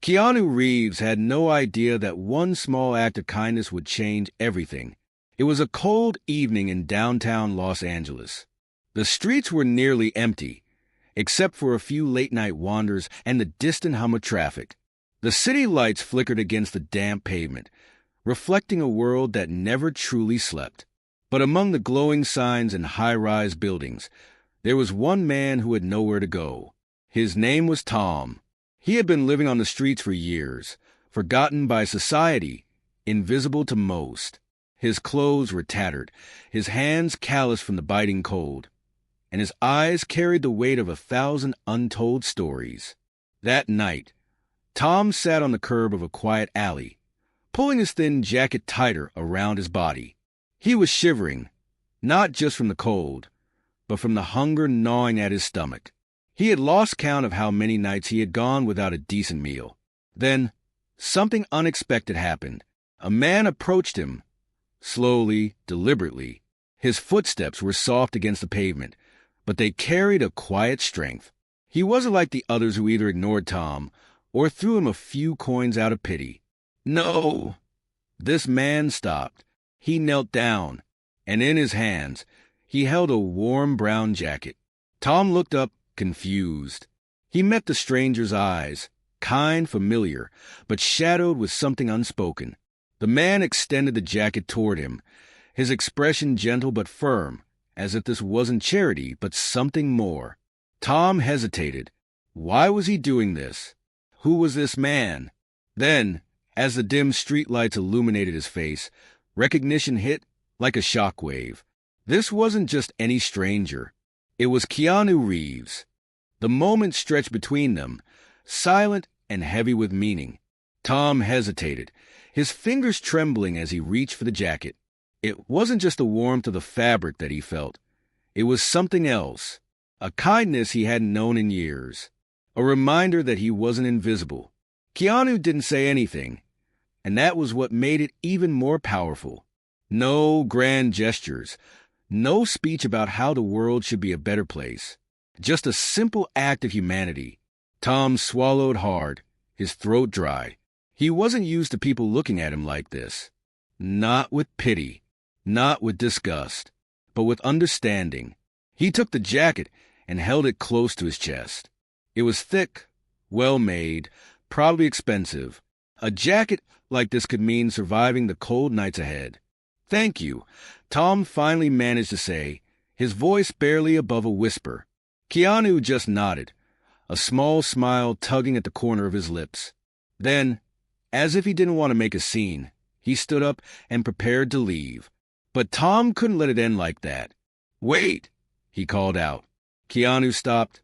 Keanu Reeves had no idea that one small act of kindness would change everything. It was a cold evening in downtown Los Angeles. The streets were nearly empty, except for a few late-night wanders and the distant hum of traffic. The city lights flickered against the damp pavement, reflecting a world that never truly slept. But among the glowing signs and high-rise buildings, there was one man who had nowhere to go. His name was Tom. He had been living on the streets for years, forgotten by society, invisible to most. His clothes were tattered, his hands calloused from the biting cold, and his eyes carried the weight of 1,000 untold stories. That night, Tom sat on the curb of a quiet alley, pulling his thin jacket tighter around his body. He was shivering, not just from the cold, but from the hunger gnawing at his stomach. He had lost count of how many nights he had gone without a decent meal. Then, something unexpected happened. A man approached him, slowly, deliberately. His footsteps were soft against the pavement, but they carried a quiet strength. He wasn't like the others who either ignored Tom or threw him a few coins out of pity. No! This man stopped. He knelt down, and in his hands, he held a warm brown jacket. Tom looked up, confused. He met the stranger's eyes, kind, familiar, but shadowed with something unspoken. The man extended the jacket toward him, his expression gentle but firm, as if this wasn't charity, but something more. Tom hesitated. Why was he doing this? Who was this man? Then, as the dim streetlights illuminated his face, recognition hit like a shockwave. This wasn't just any stranger. It was Keanu Reeves. The moment stretched between them, silent and heavy with meaning. Tom hesitated, his fingers trembling as he reached for the jacket. It wasn't just the warmth of the fabric that he felt. It was something else, a kindness he hadn't known in years, a reminder that he wasn't invisible. Keanu didn't say anything, and that was what made it even more powerful. No grand gestures, no speech about how the world should be a better place. Just a simple act of humanity. Tom swallowed hard, his throat dry. He wasn't used to people looking at him like this. Not with pity, not with disgust, but with understanding. He took the jacket and held it close to his chest. It was thick, well-made, probably expensive. A jacket like this could mean surviving the cold nights ahead. "Thank you," Tom finally managed to say, his voice barely above a whisper. Keanu just nodded, a small smile tugging at the corner of his lips. Then, as if he didn't want to make a scene, he stood up and prepared to leave. But Tom couldn't let it end like that. "Wait," he called out. Keanu stopped,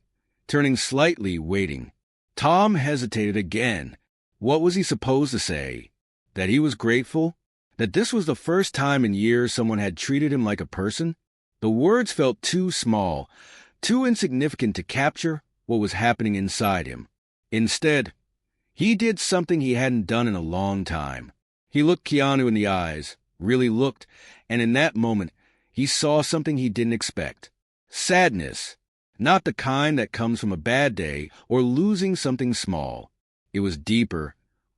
turning slightly, waiting. Tom hesitated again. What was he supposed to say? That he was grateful? That this was the first time in years someone had treated him like a person? The words felt too small, too insignificant to capture what was happening inside him. Instead, he did something he hadn't done in a long time. He looked Keanu in the eyes, really looked, and in that moment, he saw something he didn't expect. Sadness, not the kind that comes from a bad day or losing something small. It was deeper,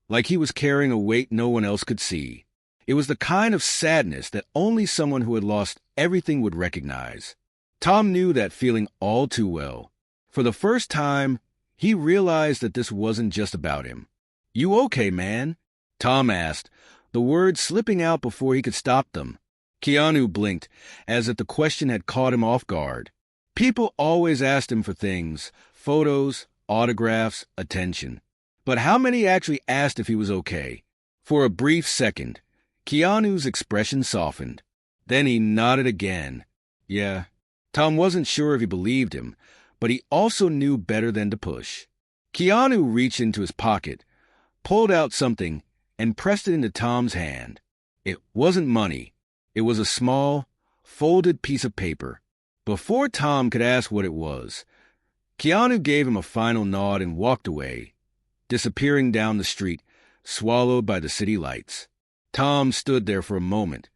like he was carrying a weight no one else could see. It was the kind of sadness that only someone who had lost everything would recognize. Tom knew that feeling all too well. For the first time, he realized that this wasn't just about him. "You okay, man?" Tom asked, the words slipping out before he could stop them. Keanu blinked, as if the question had caught him off guard. People always asked him for things, photos, autographs, attention. But how many actually asked if he was okay? For a brief second, Keanu's expression softened. Then he nodded again. Yeah, Tom wasn't sure if he believed him, but he also knew better than to push. Keanu reached into his pocket, pulled out something, and pressed it into Tom's hand. It wasn't money. It was a small, folded piece of paper. Before Tom could ask what it was, Keanu gave him a final nod and walked away, disappearing down the street, swallowed by the city lights. Tom stood there for a moment,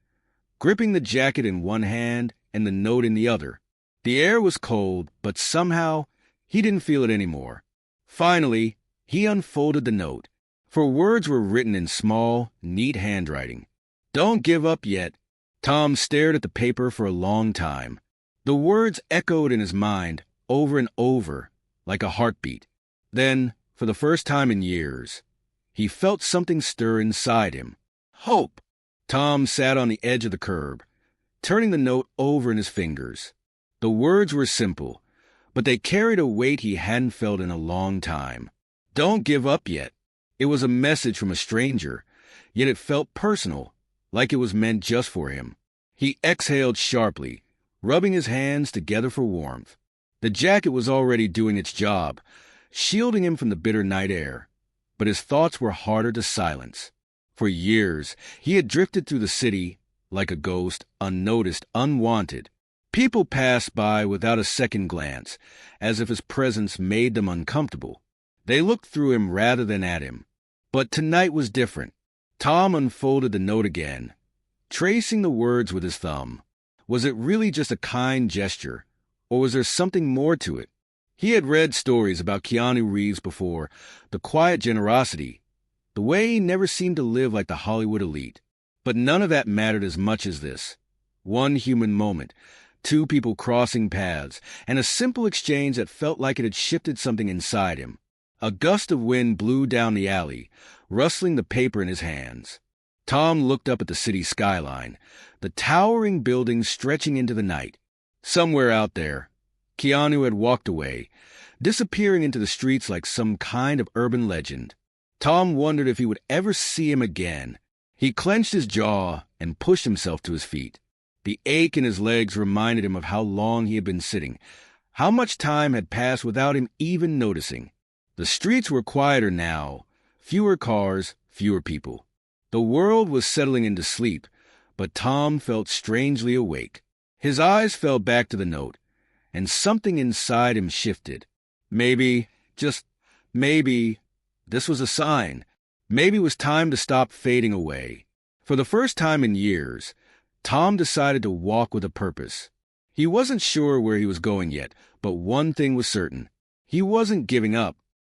gripping the jacket in one hand and the note in the other. The air was cold, but somehow he didn't feel it anymore. Finally, he unfolded the note. for words were written in small, neat handwriting. "Don't give up yet." Tom stared at the paper for a long time. The words echoed in his mind over and over, like a heartbeat. Then, for the first time in years, he felt something stir inside him. Hope! Tom sat on the edge of the curb, turning the note over in his fingers. The words were simple, but they carried a weight he hadn't felt in a long time. Don't give up yet. It was a message from a stranger, yet it felt personal, like it was meant just for him. He exhaled sharply, rubbing his hands together for warmth. The jacket was already doing its job, shielding him from the bitter night air, but his thoughts were harder to silence. For years, he had drifted through the city like a ghost, unnoticed, unwanted. People passed by without a second glance, as if his presence made them uncomfortable. They looked through him rather than at him. But tonight was different. Tom unfolded the note again, tracing the words with his thumb. Was it really just a kind gesture, or was there something more to it? He had read stories about Keanu Reeves before, the quiet generosity, the way he never seemed to live like the Hollywood elite. But none of that mattered as much as this. One human moment, two people crossing paths, and a simple exchange that felt like it had shifted something inside him. A gust of wind blew down the alley, rustling the paper in his hands. Tom looked up at the city skyline, the towering buildings stretching into the night. Somewhere out there, Keanu had walked away, disappearing into the streets like some kind of urban legend. Tom wondered if he would ever see him again. He clenched his jaw and pushed himself to his feet. The ache in his legs reminded him of how long he had been sitting, how much time had passed without him even noticing. The streets were quieter now, fewer cars, fewer people. The world was settling into sleep, but Tom felt strangely awake. His eyes fell back to the note, and something inside him shifted. Maybe, just maybe, this was a sign. Maybe it was time to stop fading away. For the first time in years, Tom decided to walk with a purpose. He wasn't sure where he was going yet, but one thing was certain. He wasn't giving up.